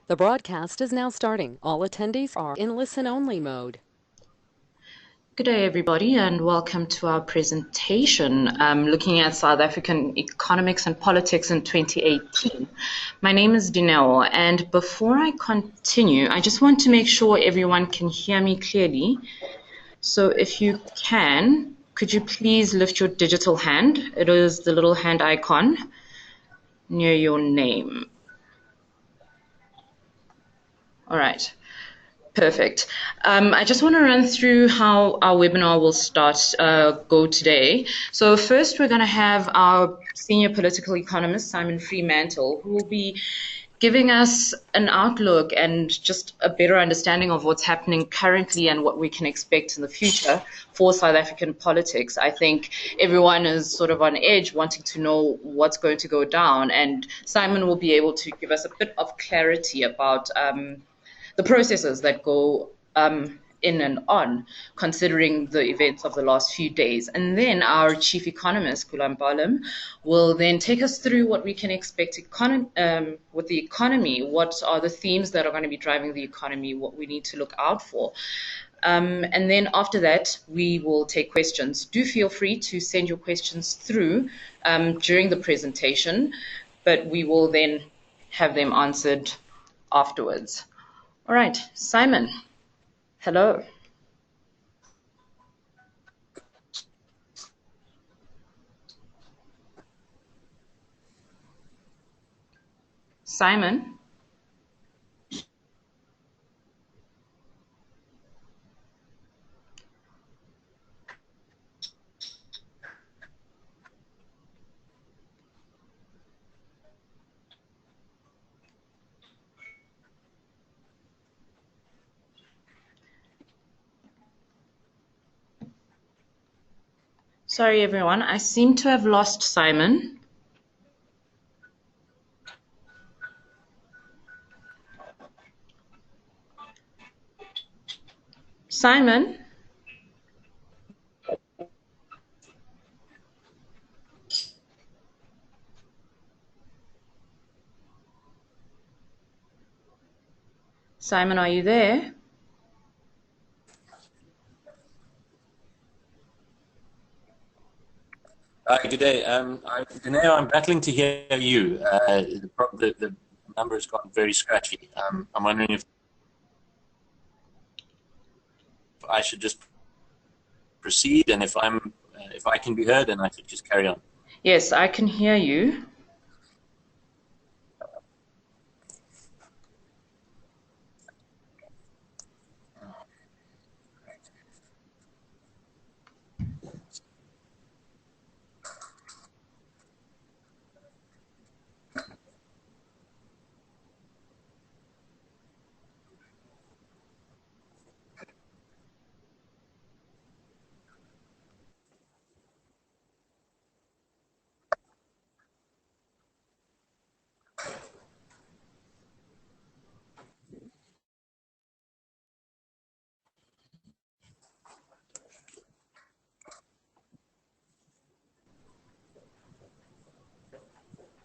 The broadcast is now starting. All attendees are in listen-only mode. Good day, everybody, and welcome to our presentation looking at South African economics and politics in 2018. My name is Dineo, and before I continue, I just want to make sure everyone can hear me clearly. So if you can, could you please lift your digital hand? It is the little hand icon near your name. All right. Perfect. I just want to run through how our webinar will go today. So first, we're going to have our Senior Political Economist, Simon Freemantle, who will be giving us an outlook and just a better understanding of what's happening currently and what we can expect in the future for South African politics. I think everyone is sort of on edge wanting to know what's going to go down, and Simon will be able to give us a bit of clarity about the processes that go in and on, considering the events of the last few days. And then our chief economist, Goolam Ballim, will then take us through what we can expect with the economy, what are the themes that are going to be driving the economy, what we need to look out for. And then after that, we will take questions. Do feel free to send your questions through during the presentation, but we will then have them answered afterwards. All right, Simon, hello. Simon? Sorry, everyone. I seem to have lost Simon. Simon? Simon, are you there? Hi, good day. Dineo, I'm battling to hear you. The number has gotten very scratchy. I'm wondering if I should just proceed, and if I can be heard, then I should just carry on. Yes, I can hear you.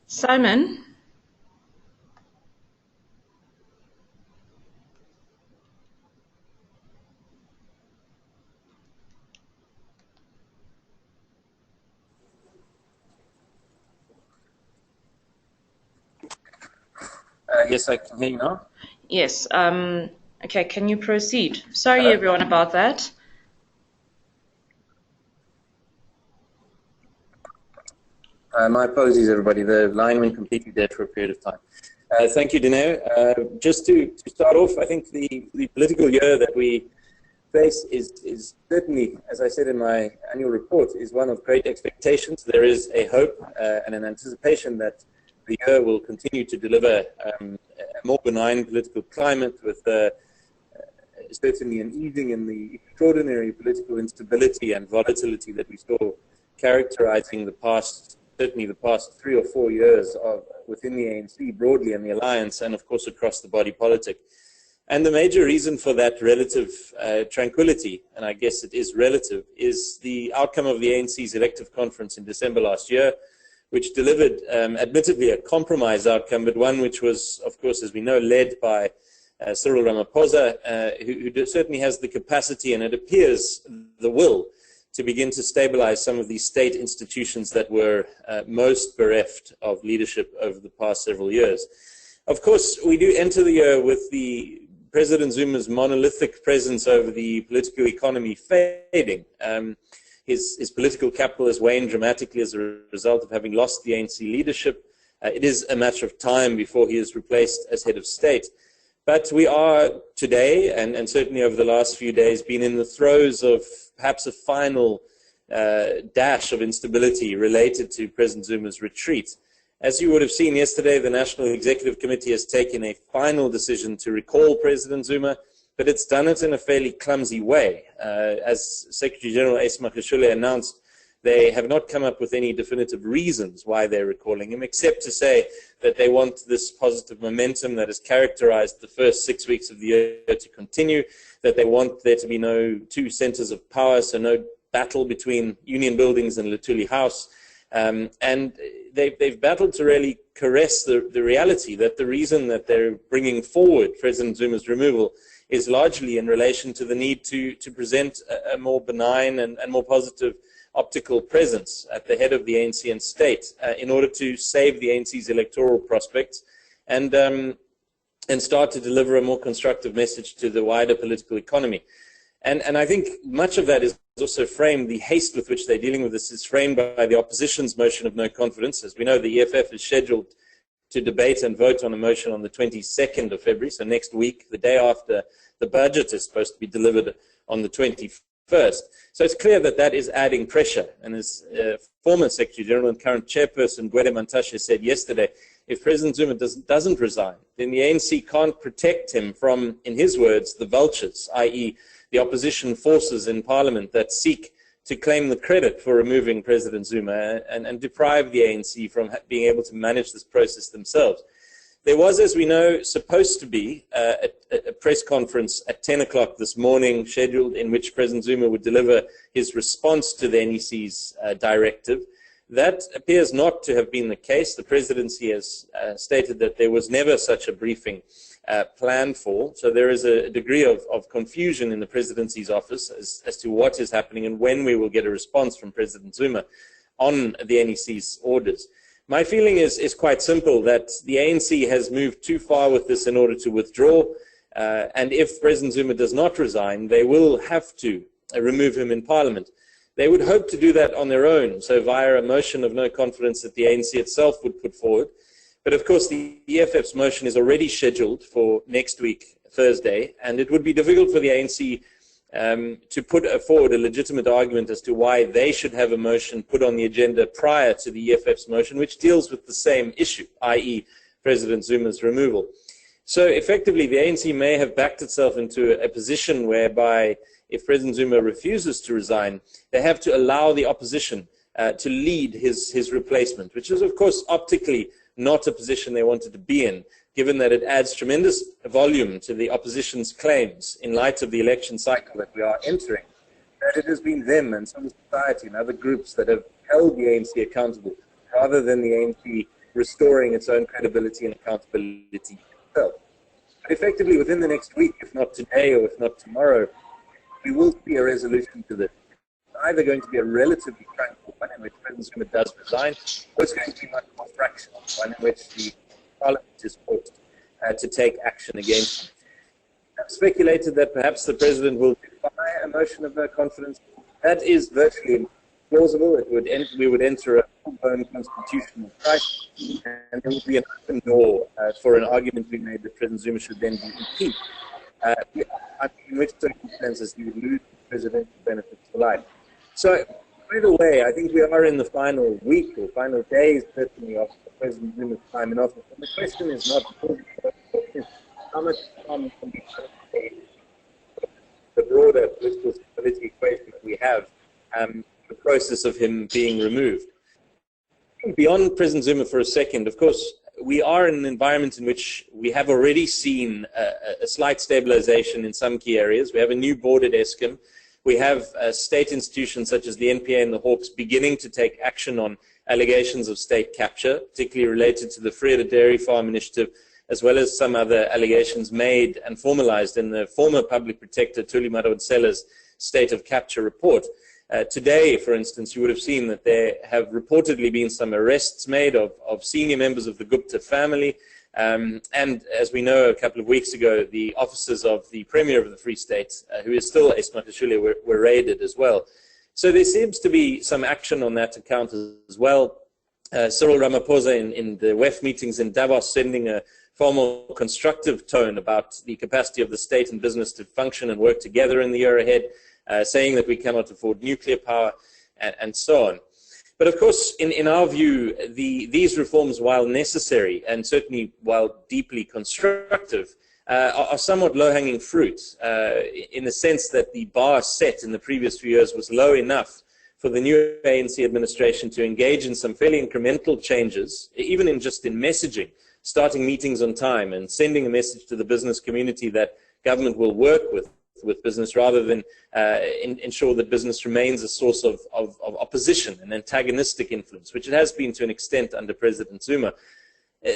Simon? Yes, I can hear you now. Yes. Okay, can you proceed? Sorry, everyone, about that. My apologies, everybody. The line went completely dead for a period of time. Thank you, Dineo. Just to start off, I think the political year that we face is certainly, as I said in my annual report, is one of great expectations. There is a hope and an anticipation that the year will continue to deliver a more benign political climate with certainly an easing in the extraordinary political instability and volatility that we saw characterizing certainly the past 3 or 4 years within the ANC broadly and the alliance, and of course across the body politic. And the major reason for that relative tranquility, and I guess it is relative, is the outcome of the ANC's elective conference in December last year, which delivered, admittedly, a compromise outcome, but one which was, of course, as we know, led by Cyril Ramaphosa, who certainly has the capacity and it appears the will to begin to stabilize some of these state institutions that were most bereft of leadership over the past several years. Of course, we do enter the year with the President Zuma's monolithic presence over the political economy fading. His political capital has waned dramatically as a result of having lost the ANC leadership. It is a matter of time before he is replaced as head of state. But we are today, and certainly over the last few days, been in the throes of perhaps a final dash of instability related to President Zuma's retreat. As you would have seen yesterday, the National Executive Committee has taken a final decision to recall President Zuma, but it's done it in a fairly clumsy way. As Secretary General Ace Magashule announced, they have not come up with any definitive reasons why they're recalling him, except to say that they want this positive momentum that has characterized the first 6 weeks of the year to continue, that they want there to be no two centers of power, so no battle between Union Buildings and Luthuli House. And they've battled to really caress the reality that the reason that they're bringing forward President Zuma's removal is largely in relation to the need to present a more benign and more positive optical presence at the head of the ANC and state in order to save the ANC's electoral prospects and start to deliver a more constructive message to the wider political economy. And I think much of that is also framed, the haste with which they're dealing with this is framed by the opposition's motion of no confidence. As we know, the EFF is scheduled to debate and vote on a motion on the 22nd of February, so next week, the day after the budget is supposed to be delivered on the 21st. So it's clear that that is adding pressure. And as former Secretary General and current chairperson Gwede Mantashe said yesterday, if President Zuma doesn't resign, then the ANC can't protect him from, in his words, the vultures, i.e., the opposition forces in Parliament that seek to claim the credit for removing President Zuma and deprive the ANC from being able to manage this process themselves. There was, as we know, supposed to be a press conference at 10 o'clock this morning scheduled in which President Zuma would deliver his response to the NEC's directive. That appears not to have been the case. The presidency has stated that there was never such a briefing planned for. So there is a degree of confusion in the presidency's office as to what is happening and when we will get a response from President Zuma on the NEC's orders. My feeling is quite simple, that the ANC has moved too far with this in order to withdraw. And if President Zuma does not resign, they will have to remove him in Parliament. They would hope to do that on their own, so via a motion of no confidence that the ANC itself would put forward. But of course, the EFF's motion is already scheduled for next week, Thursday, and it would be difficult for the ANC to put forward a legitimate argument as to why they should have a motion put on the agenda prior to the EFF's motion, which deals with the same issue, i.e. President Zuma's removal. So effectively, the ANC may have backed itself into a position whereby if President Zuma refuses to resign, they have to allow the opposition to lead his replacement, which is, of course, optically not a position they wanted to be in, given that it adds tremendous volume to the opposition's claims in light of the election cycle that we are entering, that it has been them and civil society and other groups that have held the ANC accountable, rather than the ANC restoring its own credibility and accountability itself. But effectively, within the next week, if not today or if not tomorrow, we will see a resolution to this. It's either going to be a relatively tranquil one in which President Zuma does resign, or it's going to be much more fractional, one in which the Parliament is forced to take action against him. I've speculated that perhaps the President will defy a motion of no confidence. That is virtually plausible. We would enter a full-blown constitutional crisis, and there would be an open door for an argument being made that President Zuma should then be impeached. In which circumstances he would lose presidential benefits for life. So, either way, I think we are in the final week or final days, certainly, of President Zuma's time in office. And the question is not how much harm can be done the broader political stability equation that we have, the process of him being removed. Beyond President Zuma for a second, of course, we are in an environment in which we have already seen a slight stabilization in some key areas. We have a new board at Eskom. We have state institutions such as the NPA and the Hawks beginning to take action on allegations of state capture, particularly related to the Vrede Dairy Farm initiative, as well as some other allegations made and formalized in the former public protector Thuli Madonsela's state of capture report. Today, for instance, you would have seen that there have reportedly been some arrests made of senior members of the Gupta family. And as we know, a couple of weeks ago, the officers of the Premier of the Free State, who is still Esmakashule, were raided as well. So there seems to be some action on that account as well. Cyril Ramaphosa in the WEF meetings in Davos sending a far more constructive tone about the capacity of the state and business to function and work together in the year ahead, saying that we cannot afford nuclear power, and so on. But of course, in our view, these reforms, while necessary and certainly while deeply constructive, are somewhat low-hanging fruit in the sense that the bar set in the previous few years was low enough for the new ANC administration to engage in some fairly incremental changes, even in messaging, starting meetings on time and sending a message to the business community that government will work with business rather than ensure that business remains a source of opposition and antagonistic influence, which it has been to an extent under President Zuma.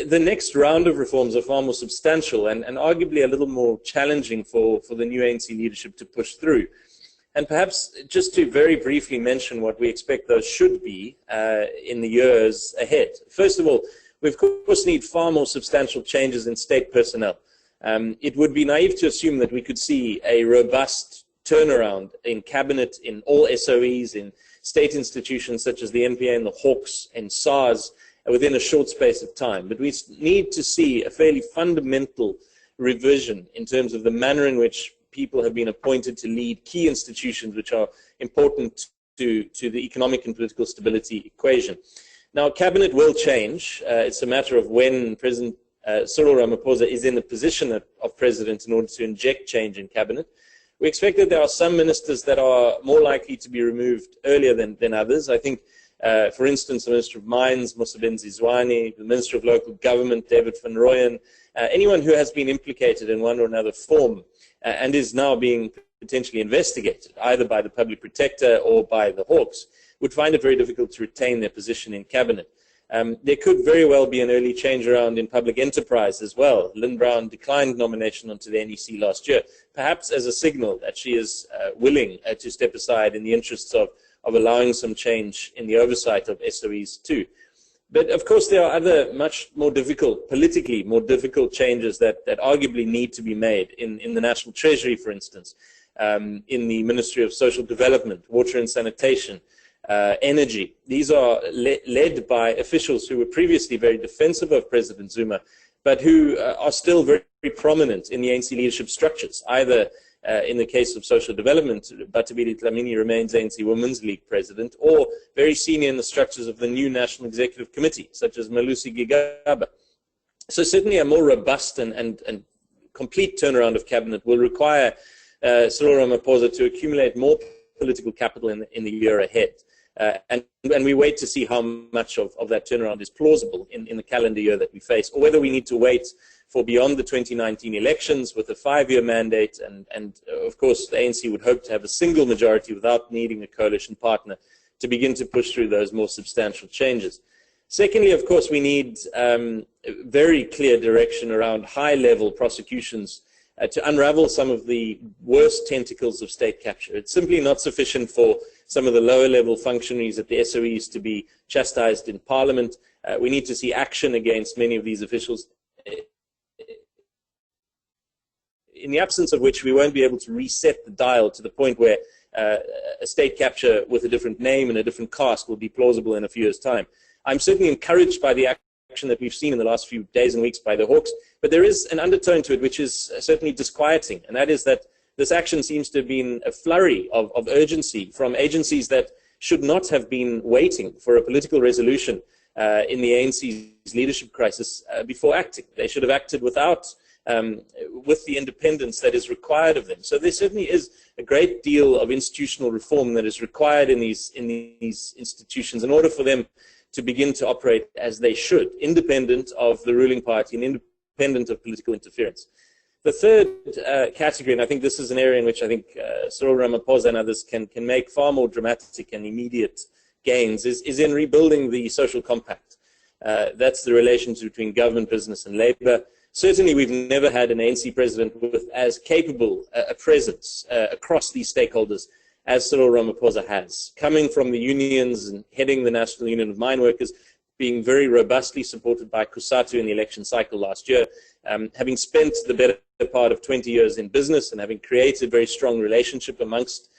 The next round of reforms are far more substantial and arguably a little more challenging for the new ANC leadership to push through. And perhaps just to very briefly mention what we expect those should be in the years ahead. First of all, we of course need far more substantial changes in state personnel. It would be naive to assume that we could see a robust turnaround in cabinet, in all SOEs, in state institutions such as the NPA and the Hawks and SARS within a short space of time. But we need to see a fairly fundamental revision in terms of the manner in which people have been appointed to lead key institutions which are important to the economic and political stability equation. Now, cabinet will change. It's a matter of when President Cyril Ramaphosa is in the position of president in order to inject change in cabinet. We expect that there are some ministers that are more likely to be removed earlier than others. I think, for instance, the Minister of Mines, Mosebenzi Zwane, the Minister of Local Government, David van Rooyen, anyone who has been implicated in one or another form and is now being potentially investigated, either by the Public Protector or by the Hawks, would find it very difficult to retain their position in cabinet. There could very well be an early change around in public enterprise as well. Lynn Brown declined nomination onto the NEC last year, perhaps as a signal that she is willing to step aside in the interests of allowing some change in the oversight of SOEs too. But of course there are other much more difficult, politically more difficult changes that arguably need to be made in the National Treasury, for instance, in the Ministry of Social Development, Water and Sanitation, energy. These are led by officials who were previously very defensive of President Zuma, but who are still very, very prominent in the ANC leadership structures. Either in the case of social development, Batabile Dlamini remains ANC Women's League president, or very senior in the structures of the new National Executive Committee, such as Malusi Gigaba. So certainly a more robust and complete turnaround of cabinet will require Cyril Ramaphosa to accumulate more political capital in the year ahead. And we wait to see how much of that turnaround is plausible in the calendar year that we face, or whether we need to wait for beyond the 2019 elections with a 5-year mandate. And of course, the ANC would hope to have a single majority without needing a coalition partner to begin to push through those more substantial changes. Secondly, of course, we need very clear direction around high-level prosecutions to unravel some of the worst tentacles of state capture. It's simply not sufficient for some of the lower-level functionaries at the SOEs to be chastised in Parliament. We need to see action against many of these officials, in the absence of which we won't be able to reset the dial to the point where a state capture with a different name and a different cast will be plausible in a few years' time. I'm certainly encouraged by the action that we've seen in the last few days and weeks by the Hawks, but there is an undertone to it which is certainly disquieting, and that is that this action seems to have been a flurry of urgency from agencies that should not have been waiting for a political resolution in the ANC's leadership crisis before acting. They should have acted with the independence that is required of them. So there certainly is a great deal of institutional reform that is required in these institutions in order for them to begin to operate as they should, independent of the ruling party and independent of political interference. The third category, and I think this is an area in which I think Cyril Ramaphosa and others can make far more dramatic and immediate gains is in rebuilding the social compact. That's the relations between government, business, and labor. Certainly, we've never had an ANC president with as capable a presence across these stakeholders as Cyril Ramaphosa has, coming from the unions and heading the National Union of Mine Workers, being very robustly supported by COSATU in the election cycle last year, having spent the better part of 20 years in business and having created a very strong relationship amongst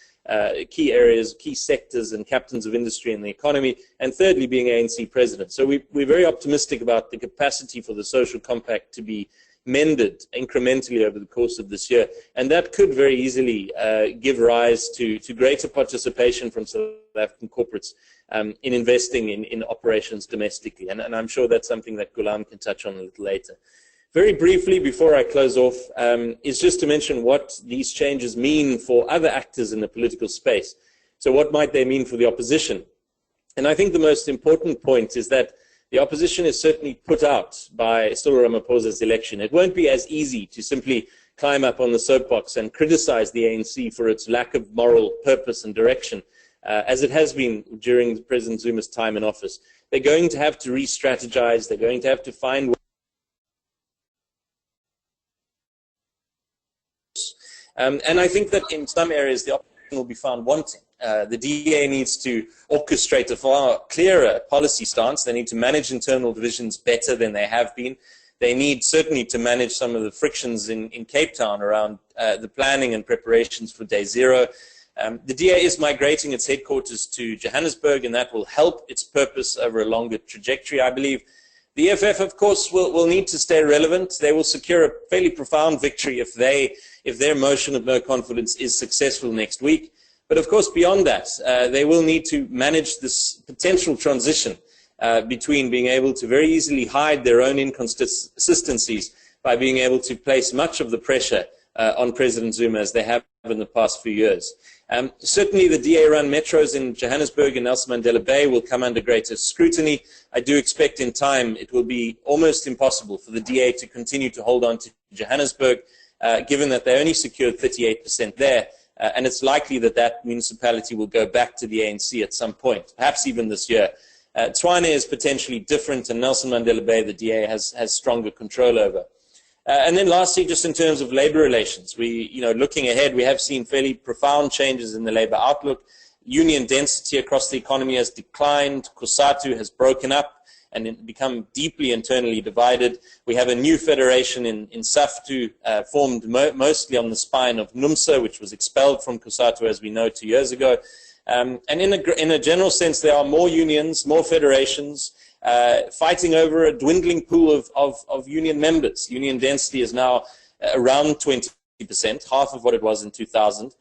key areas, key sectors and captains of industry in the economy, and thirdly, being ANC president. So we're very optimistic about the capacity for the social compact to be mended incrementally over the course of this year, and that could very easily give rise to greater participation from South African corporates in investing in operations domestically, and I'm sure that's something that Goolam can touch on a little later. Very briefly, before I close off, is just to mention what these changes mean for other actors in the political space. So what might they mean for the opposition? And I think the most important point is that the opposition is certainly put out by Cyril Ramaphosa's election. It won't be as easy to simply climb up on the soapbox and criticize the ANC for its lack of moral purpose and direction, as it has been during President Zuma's time in office. They're going to have to re-strategize. They're going to have to find ways. And I think that in some areas the opposition will be found wanting. The DA needs to orchestrate a far clearer policy stance. They need to manage internal divisions better than they have been. They need certainly to manage some of the frictions in Cape Town around the planning and preparations for Day Zero. The DA is migrating its headquarters to Johannesburg, and that will help its purpose over a longer trajectory, I believe. The EFF, of course, will need to stay relevant. They will secure a fairly profound victory if their motion of no confidence is successful next week. But of course, beyond that, they will need to manage this potential transition between being able to very easily hide their own inconsistencies by being able to place much of the pressure on President Zuma as they have in the past few years. Certainly the DA-run metros in Johannesburg and Nelson Mandela Bay will come under greater scrutiny. I do expect in time it will be almost impossible for the DA to continue to hold on to Johannesburg, given that they only secured 38% there, and it's likely that that municipality will go back to the ANC at some point, perhaps even this year. Tshwane is potentially different, and Nelson Mandela Bay, the DA has stronger control over. And then lastly, just in terms of labor relations, looking ahead, we have seen fairly profound changes in the labor outlook. Union density across the economy has declined. COSATU has broken up and become deeply internally divided. We have a new federation in SAFTU formed mostly on the spine of NUMSA, which was expelled from COSATU, as we know, 2 years ago. And in a general sense, there are more unions, more federations, fighting over a dwindling pool of union members. Union density is now around 20%, half of what it was in 2000.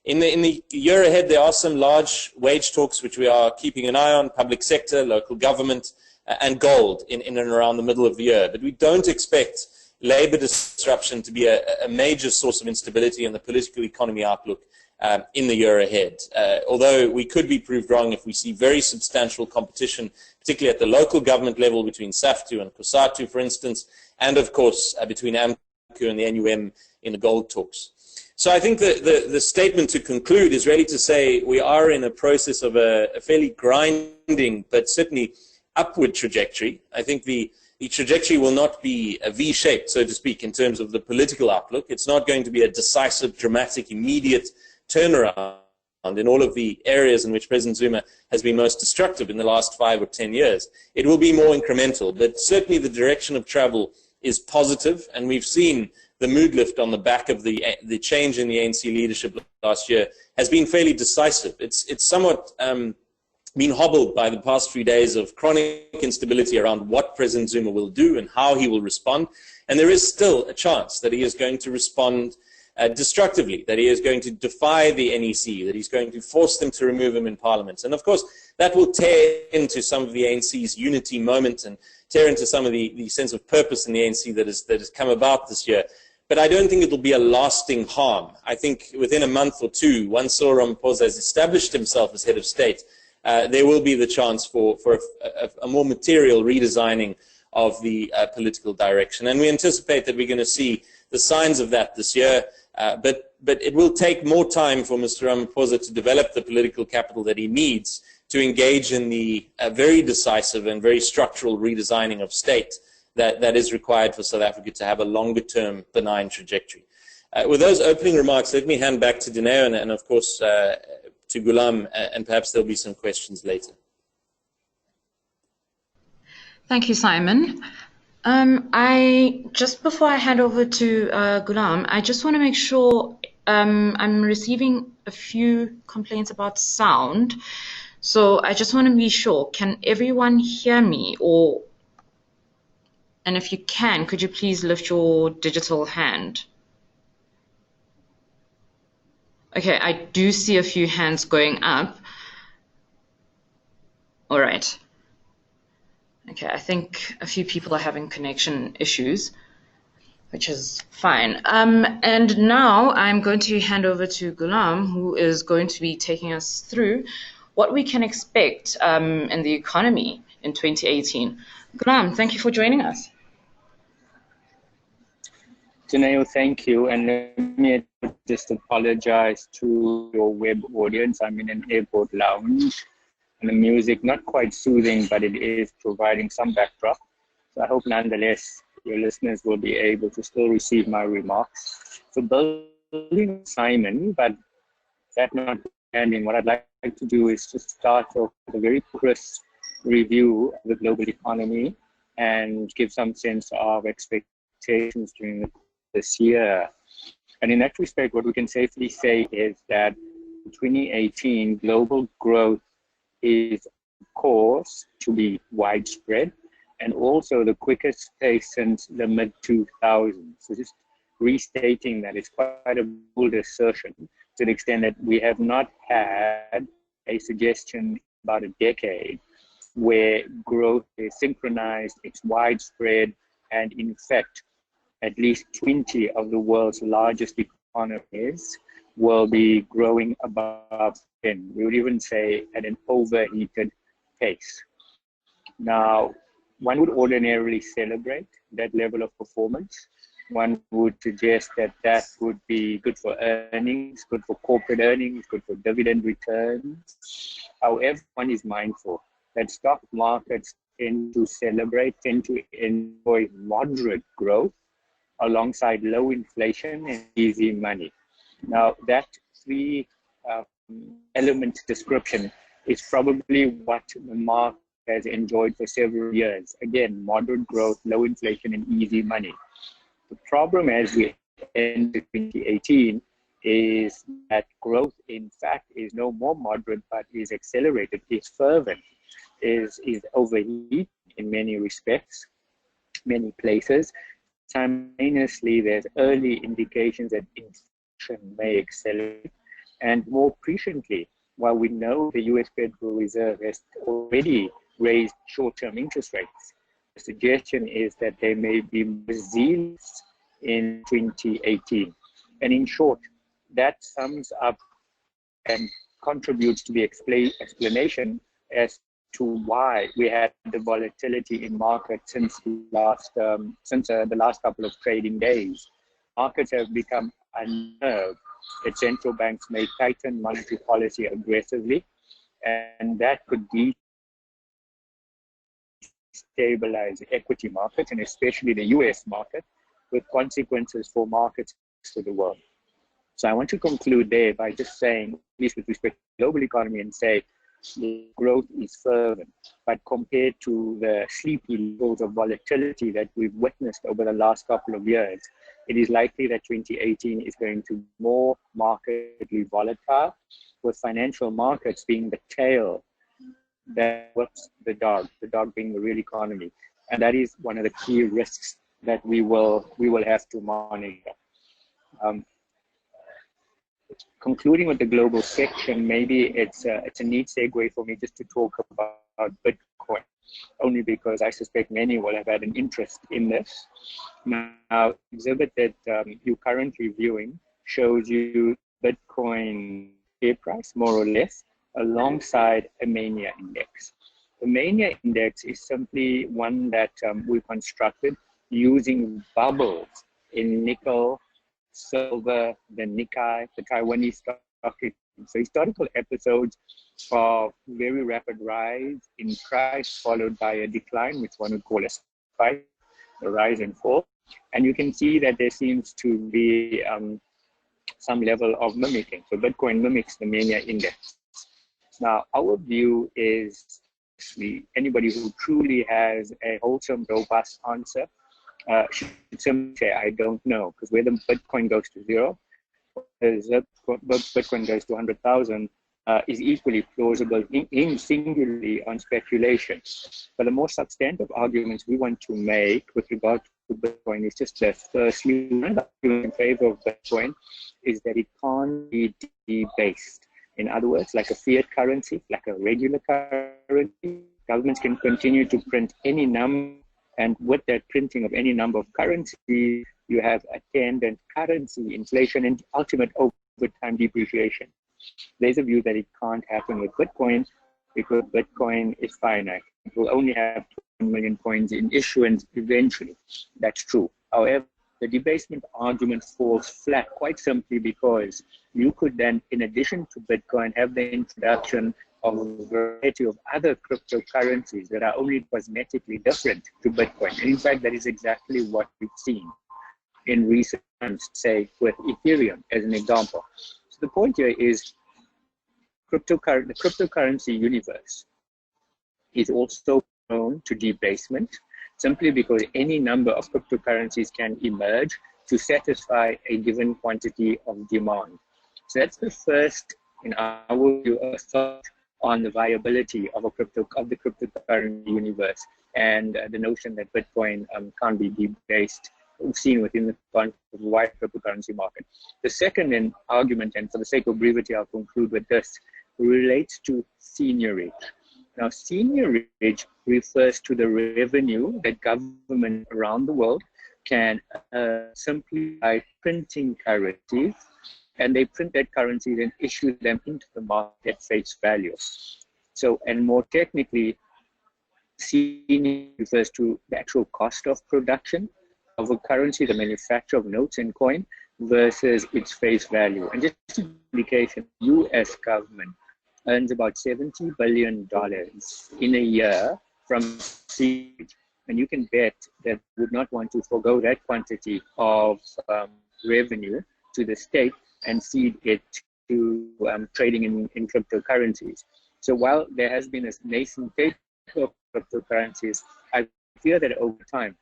In the year ahead, there are some large wage talks which we are keeping an eye on, public sector, local government, and gold in and around the middle of the year. But we don't expect labor disruption to be a major source of instability in the political economy outlook in the year ahead. Although we could be proved wrong if we see very substantial competition, particularly at the local government level between SAFTU and COSATU, for instance, and of course between AMCU and the NUM in the gold talks. So I think the statement to conclude is really to say we are in a process of a fairly grinding but certainly upward trajectory. I think the trajectory will not be a V-shaped, so to speak, in terms of the political outlook. It's not going to be a decisive, dramatic, immediate turnaround in all of the areas in which President Zuma has been most destructive in the last 5 or 10 years. It will be more incremental, but certainly the direction of travel is positive, and we've seen the mood lift on the back of the change in the ANC leadership last year has been fairly decisive. It's somewhat been hobbled by the past few days of chronic instability around what President Zuma will do and how he will respond, and there is still a chance that he is going to respond destructively, that he is going to defy the NEC, that he's going to force them to remove him in Parliament. And of course, that will tear into some of the ANC's unity moment and tear into some of the sense of purpose in the ANC that has come about this year. But I don't think it will be a lasting harm. I think within a month or two, once Cyril Ramaphosa has established himself as head of state, there will be the chance for a more material redesigning of the political direction. And we anticipate that we're going to see the signs of that this year. But it will take more time for Mr. Ramaphosa to develop the political capital that he needs to engage in the very decisive and very structural redesigning of state that is required for South Africa to have a longer-term benign trajectory. With those opening remarks, let me hand back to Dineo and of course, to Goolam, and perhaps there'll be some questions later. Thank you, Simon. Just before I hand over to Goolam, I just want to make sure I'm receiving a few complaints about sound. So I just want to be sure, can everyone hear me? And if you can, could you please lift your digital hand? Okay, I do see a few hands going up. All right. Okay, I think a few people are having connection issues, which is fine. And now I'm going to hand over to Goolam, who is going to be taking us through what we can expect in the economy in 2018. Goolam, thank you for joining us. Dineo, thank you. And let me just apologize to your web audience. I'm in an airport lounge and the music, not quite soothing, but it is providing some backdrop. So I hope nonetheless your listeners will be able to still receive my remarks. So building Simon, but that notwithstanding, what I'd like to do is to start off with a very crisp review of the global economy and give some sense of expectations during this year. And in that respect, what we can safely say is that in 2018, global growth is, of course, to be widespread and also the quickest pace since the mid-2000s. So just restating that, it's quite a bold assertion to the extent that we have not had a suggestion about a decade where growth is synchronized, it's widespread, and in fact, at least 20 of the world's largest economies will be growing above 10. We would even say at an overheated pace. Now, one would ordinarily celebrate that level of performance. One would suggest that that would be good for earnings, good for corporate earnings, good for dividend returns. However, one is mindful that stock markets tend to celebrate, tend to enjoy moderate growth alongside low inflation and easy money. Now, that three element description is probably what the market has enjoyed for several years. Again, moderate growth, low inflation, and easy money. The problem as we enter 2018 is that growth, in fact, is no more moderate, but is accelerated, is fervent, is overheated in many respects, many places. Simultaneously, there's early indications that inflation may accelerate. And more presciently, while we know the US Federal Reserve has already raised short-term interest rates, the suggestion is that there may be resilience in 2018. And in short, that sums up and contributes to the explanation as to why we had the volatility in markets since the last couple of trading days. Markets have become unnerved that central banks may tighten monetary policy aggressively, and that could destabilize equity markets, and especially the US market, with consequences for markets to the world. So I want to conclude there by just saying, at least with respect to the global economy, and say the growth is fervent, but compared to the sleepy levels of volatility that we've witnessed over the last couple of years, it is likely that 2018 is going to be more markedly volatile, with financial markets being the tail that whips the dog being the real economy. And that is one of the key risks that we will have to monitor. Concluding with the global section, maybe it's a neat segue for me just to talk about Bitcoin, only because I suspect many will have had an interest in this. Now, the exhibit that you're currently viewing shows you Bitcoin share price, more or less, alongside a mania index. The mania index is simply one that we constructed using bubbles in nickel, silver, the Nikkei, the Taiwanese stock skyrocketing. So historical episodes of very rapid rise in price followed by a decline, which one would call a spike, a rise and fall. And you can see that there seems to be some level of mimicking. So Bitcoin mimics the mania index. Now, our view is anybody who truly has a wholesome, robust answer should simply say, I don't know, because whether Bitcoin goes to zero, as Bitcoin goes to 100,000, is equally plausible in singularly on speculation. But the more substantive arguments we want to make with regard to Bitcoin is just that firstly, one argument in favor of Bitcoin is that it can't be debased. In other words, like a fiat currency, like a regular currency, governments can continue to print any number, and with that printing of any number of currency, you have attendant currency inflation and ultimate over time depreciation. There's a view that it can't happen with Bitcoin because Bitcoin is finite. It will only have 2 million coins in issuance eventually. That's true. However, the debasement argument falls flat quite simply because you could then, in addition to Bitcoin, have the introduction of a variety of other cryptocurrencies that are only cosmetically different to Bitcoin. And in fact, that is exactly what we've seen in recent months, say, with Ethereum as an example. So the point here is the cryptocurrency universe is also prone to debasement simply because any number of cryptocurrencies can emerge to satisfy a given quantity of demand. So that's the first, in our view, thought on the viability of the cryptocurrency universe and the notion that Bitcoin can't be debased, seen within the context of the wide cryptocurrency market. The second argument, and for the sake of brevity, I'll conclude with this, relates to seigniorage. Now, seigniorage refers to the revenue that governments around the world can simply by printing currencies, and they print that currency and issue them into the market at face value. So, and more technically, seigniorage refers to the actual cost of production of a currency, the manufacture of notes and coin, versus its face value. And just an indication, U.S. government earns about $70 billion in a year from seigniorage. And you can bet that would not want to forego that quantity of revenue to the state and seed it to trading in cryptocurrencies. So while there has been a nascent state of cryptocurrencies, I fear that over time,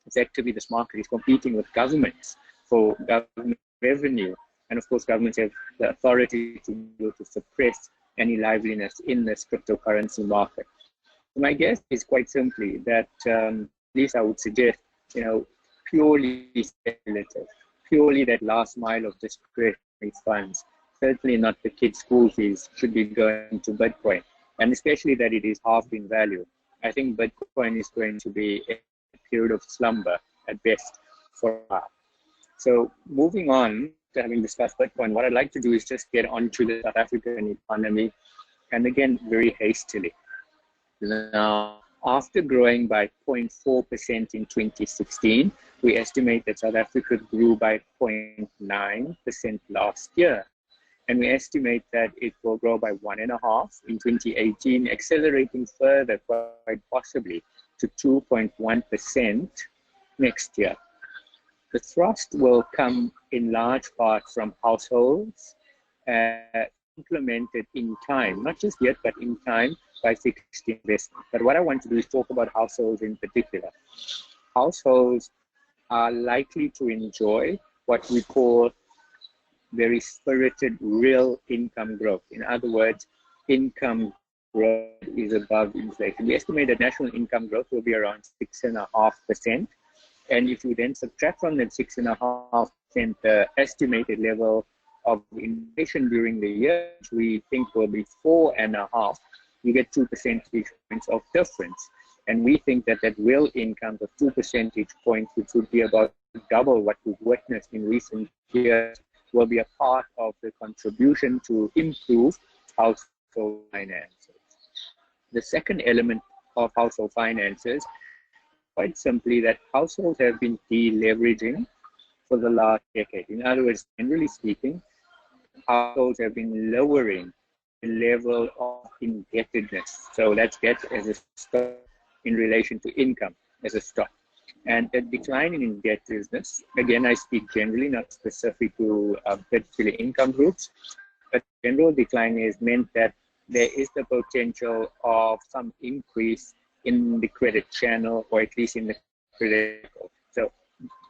effectively this market is competing with governments for government revenue. And of course, governments have the authority to be able to suppress any liveliness in this cryptocurrency market. So my guess is quite simply that, at least I would suggest, purely speculative, purely that last mile of discretionary funds, certainly not the kids' school fees, should be going to Bitcoin. And especially that it is halved in value. I think Bitcoin is going to be a period of slumber at best for us. So moving on to having discussed Bitcoin, what I'd like to do is just get onto the South African economy, and again, very hastily. Now, after growing by 0.4% in 2016, we estimate that South Africa grew by 0.9% last year. And we estimate that it will grow by 1.5% in 2018, accelerating further quite possibly to 2.1% next year. The thrust will come in large part from households implemented in time, not just yet, but in time by fixed investment. But what I want to do is talk about households in particular. Households are likely to enjoy what we call very spirited real income growth. In other words, income growth is above inflation. We estimate that national income growth will be around 6.5%. And if you then subtract from that 6.5% the estimated level of inflation during the year, which we think will be 4.5%, you get 2 percentage points of difference. And we think that that real income of 2 percentage points, which would be about double what we've witnessed in recent years, will be a part of the contribution to improve household finances. The second element of household finances, quite simply, that households have been deleveraging for the last decade. In other words, generally speaking, households have been lowering the level of indebtedness. So let's get as a start in relation to income as a start. And a decline in indebtedness, again, I speak generally, not specific to particular income groups, but general decline is meant that there is the potential of some increase in the credit channel, or at least in the credit. So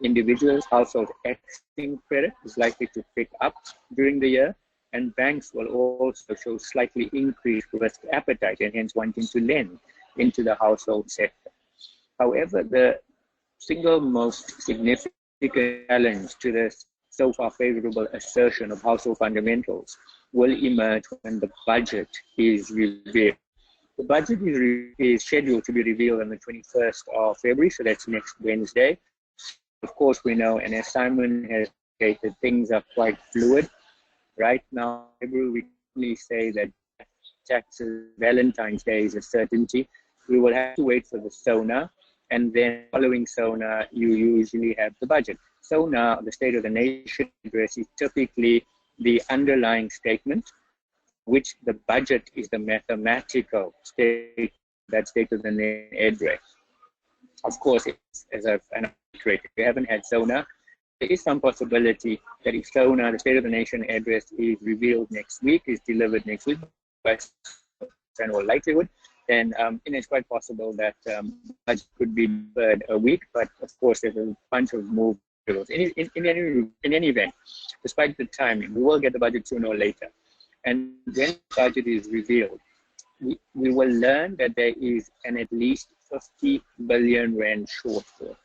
individuals, households accessing credit is likely to pick up during the year, and banks will also show slightly increased risk appetite and hence wanting to lend into the household sector. However, the single most significant challenge to this so far favorable assertion of household fundamentals will emerge when the budget is revealed. The budget is scheduled to be revealed on the 21st of February, so that's next Wednesday. Of course, we know, and as Simon has stated, things are quite fluid. Right now, February, we can only say that taxes, Valentine's Day is a certainty. We will have to wait for the SONA, and then following SONA, you usually have the budget. SONA, the State of the Nation address, is typically the underlying statement, which the budget is the mathematical state, that State of the Nation address. Of course, it's, as I've iterated, if you haven't had SONA, there is some possibility that if SONA, the State of the Nation address, is revealed next week, is delivered next week, by general likelihood, then it's quite possible that budget could be deferred a week. But of course, there's a bunch of moves. In any event, despite the timing, we will get the budget sooner or later. And when the budget is revealed, we will learn that there is an at least 50 billion rand shortfall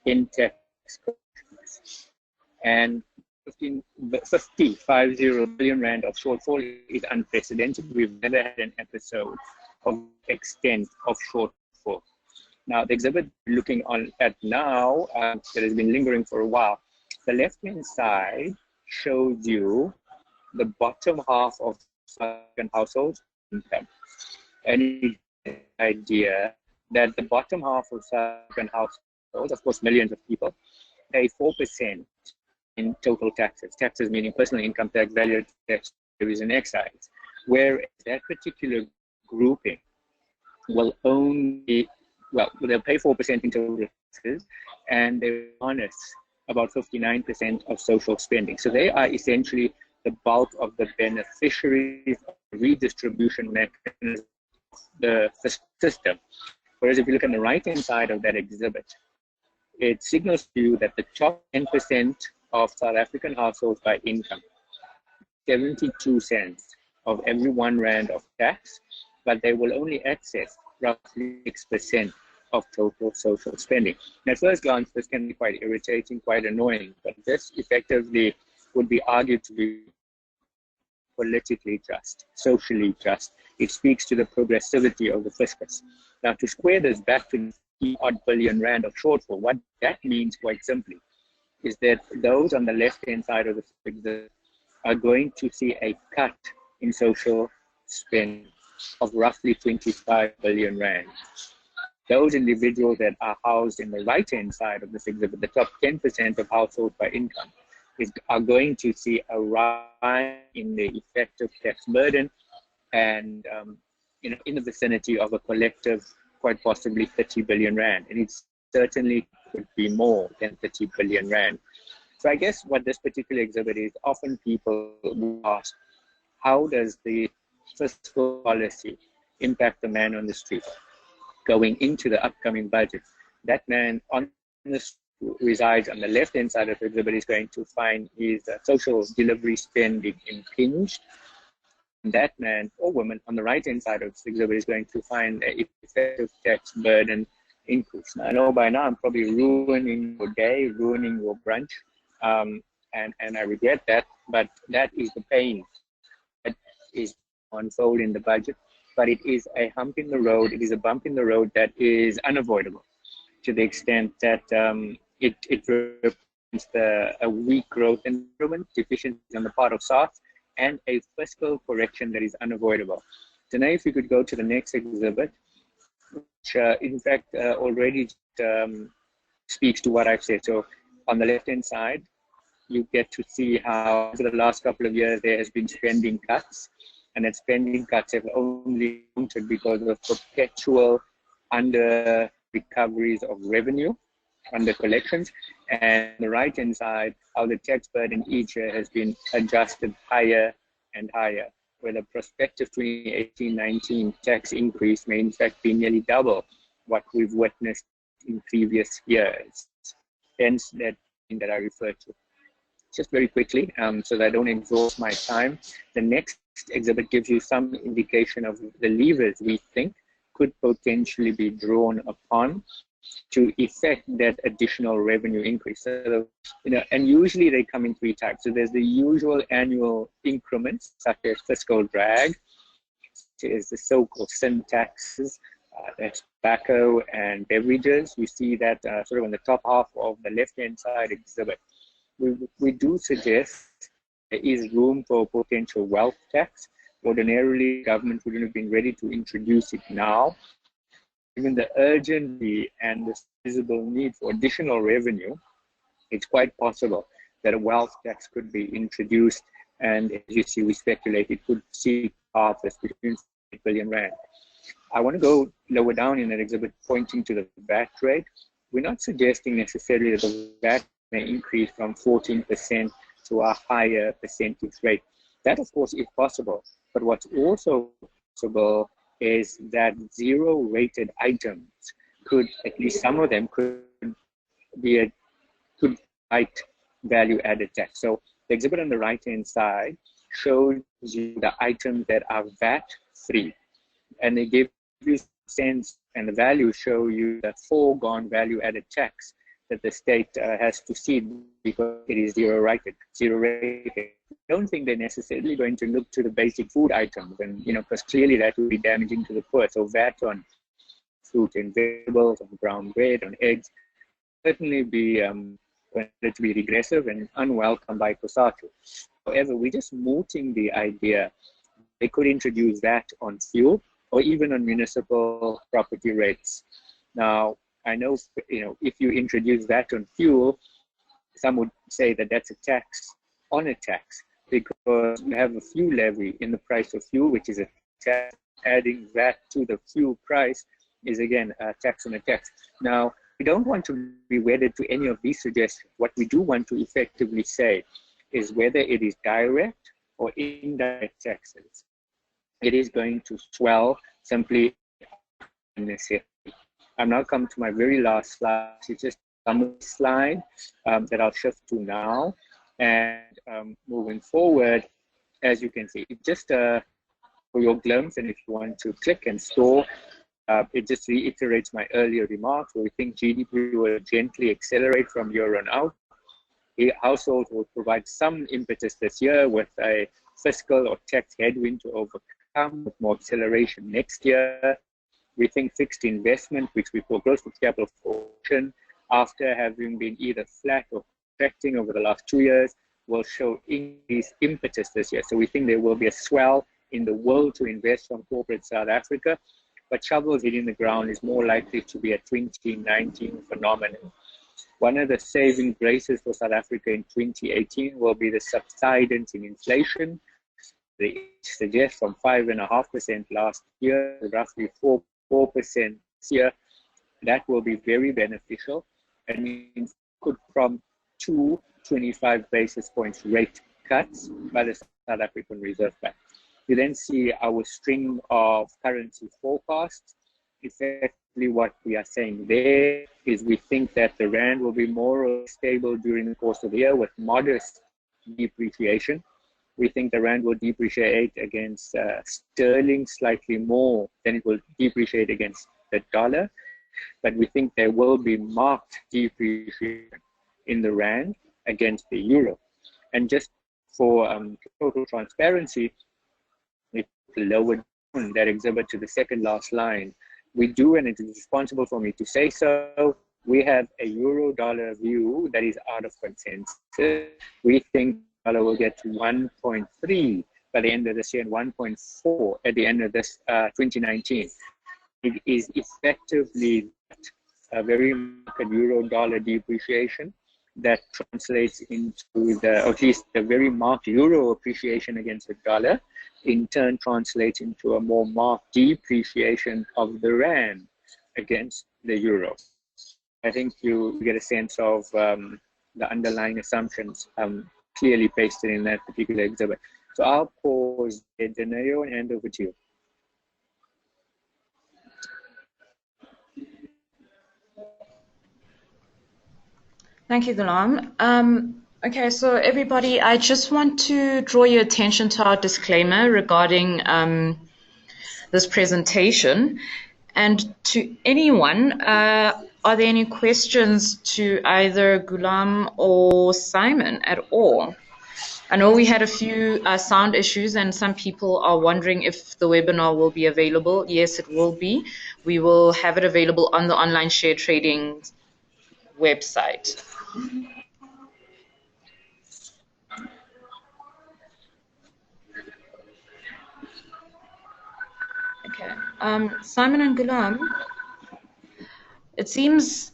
in tax collections. And 50 billion rand of shortfall is unprecedented. We've never had an episode of extent of shortfall. Now, the exhibit we're looking at now, that has been lingering for a while, the left-hand side shows you the bottom half of South African households' income. And the idea that the bottom half of South African households, of course, millions of people, pay 4% in total taxes. Taxes meaning personal income tax, value tax, duties, and excise. Whereas that particular grouping will only, well, they'll pay 4% in total taxes, and they harness about 59% of social spending. So they are essentially the bulk of the beneficiaries of the redistribution mechanism of the system. Whereas if you look on the right-hand side of that exhibit, it signals to you that the top 10% of South African households by income, 72 cents of every 1 rand of tax, but they will only access roughly 6% of total social spending. And at first glance, this can be quite irritating, quite annoying, but this effectively would be argued to be politically just, socially just. It speaks to the progressivity of the fiscus. Now, to square this back to the odd billion rand of shortfall, what that means quite simply is that those on the left-hand side of the figure are going to see a cut in social spending of roughly 25 billion rand. Those individuals that are housed in the right-hand side of this exhibit, the top 10% of households by income, are going to see a rise in the effective tax burden, and in the vicinity of a collective, quite possibly 30 billion rand. And it certainly could be more than 30 billion rand. So I guess what this particular exhibit is, often people ask, how does the fiscal policy impact the man on the street? Going into the upcoming budget, that man on the street resides on the left-hand side of the exhibit is going to find his social delivery spending impinged. And that man or woman on the right-hand side of the exhibit is going to find an effective tax burden increase. Now, I know by now I'm probably ruining your day, ruining your brunch, and I regret that, but that is the pain that is unfold in the budget. But it is a hump in the road, it is a bump in the road that is unavoidable, to the extent that it represents a weak growth environment, deficiencies on the part of South, and a fiscal correction that is unavoidable. So now if you could go to the next exhibit, which in fact already speaks to what I've said. So on the left-hand side, you get to see how over the last couple of years there has been spending cuts, and that spending cuts have only counted because of perpetual under recoveries of revenue, under collections. And on the right-hand side, how the tax burden each year has been adjusted higher and higher, where the prospective 2018-19 tax increase may in fact be nearly double what we've witnessed in previous years. Hence that thing that I referred to. Just very quickly, so that I don't exhaust my time, the next exhibit gives you some indication of the levers we think could potentially be drawn upon to effect that additional revenue increase. So, and usually they come in three types. So there's the usual annual increments, such as fiscal drag, which is the so-called sin taxes, that's tobacco and beverages. You see that sort of on the top half of the left-hand side exhibit. We do suggest there is room for potential wealth tax. Ordinarily, government wouldn't have been ready to introduce it now. Given the urgency and the visible need for additional revenue, it's quite possible that a wealth tax could be introduced, and as you see, we speculate it could see harvest between 8 billion rand. I want to go lower down in that exhibit, pointing to the VAT rate. We're not suggesting necessarily that the VAT may increase from 14% to a higher percentage rate. That, of course, is possible. But what's also possible is that zero-rated items could, at least some of them, could fight value-added tax. So the exhibit on the right-hand side shows you the items that are VAT-free, and they give you sense, and the values show you the foregone value-added tax that the state has to cede because it is zero-rated. I don't think they're necessarily going to look to the basic food items, and because clearly that would be damaging to the poor. So VAT on fruit and vegetables, on brown bread, on eggs, certainly be considered to be regressive and unwelcome by COSATU. However, we're just mooting the idea they could introduce that on fuel or even on municipal property rates. Now, I know, if you introduce that on fuel, some would say that that's a tax on a tax, because you have a fuel levy in the price of fuel, which is a tax. Adding that to the fuel price is again a tax on a tax. Now, we don't want to be wedded to any of these suggestions. What we do want to effectively say is whether it is direct or indirect taxes, it is going to swell simply unnecessarily. I'm now come to my very last slide. It's just a summary slide that I'll shift to now. And moving forward, as you can see, it just for your glimpse, and if you want to click and store, it just reiterates my earlier remarks, where we think GDP will gently accelerate from year on out. Households will provide some impetus this year with a fiscal or tax headwind to overcome, with more acceleration next year. We think fixed investment, which we call gross fixed capital formation, after having been either flat or contracting over the last 2 years, will show increased impetus this year. So we think there will be a swell in the will to invest from corporate South Africa, but shovels hitting the ground is more likely to be a 2019 phenomenon. One of the saving graces for South Africa in 2018 will be the subsidence in inflation. They suggest from 5.5% last year, roughly 4% this year. That will be very beneficial, and means could from 225 basis points rate cuts by the South African Reserve Bank. You then see our string of currency forecasts. Effectively, what we are saying there is we think that the rand will be more or less stable during the course of the year with modest depreciation. We think the rand will depreciate against sterling slightly more than it will depreciate against the dollar, but we think there will be marked depreciation in the rand against the euro. And just for total transparency, if lower down that exhibit to the second last line, we do, and it is responsible for me to say so, we have a euro-dollar view that is out of consensus. We think dollar will get to 1.3 by the end of this year and 1.4 at the end of this 2019. It is effectively a very marked euro-dollar depreciation that translates into the, or at least the very marked euro appreciation against the dollar, in turn translates into a more marked depreciation of the rand against the euro. I think you get a sense of the underlying assumptions clearly pasted in that particular exhibit. So I'll pause there, Danilo, and hand over to you. Thank you, Goolam. Okay, so everybody, I just want to draw your attention to our disclaimer regarding this presentation. And to anyone, are there any questions to either Goolam or Simon at all? I know we had a few sound issues and some people are wondering if the webinar will be available. Yes, it will be. We will have it available on the online share trading website. Okay, Simon and Goolam, it seems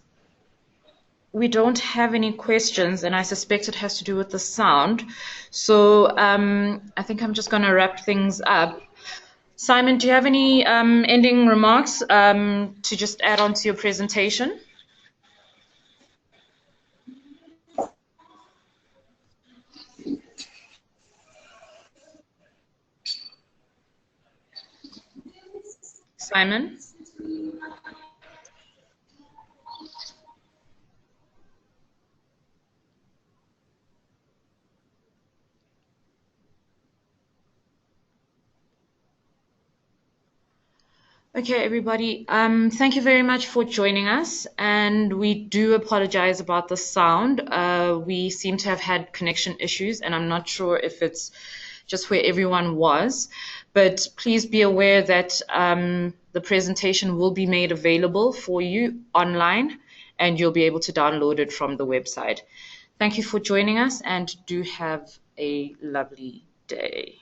we don't have any questions, and I suspect it has to do with the sound. So I think I'm just going to wrap things up. Simon, do you have any ending remarks to just add on to your presentation? Simon? Okay, everybody, thank you very much for joining us, and we do apologize about the sound. We seem to have had connection issues, and I'm not sure if it's just where everyone was, but please be aware that the presentation will be made available for you online, and you'll be able to download it from the website. Thank you for joining us, and do have a lovely day.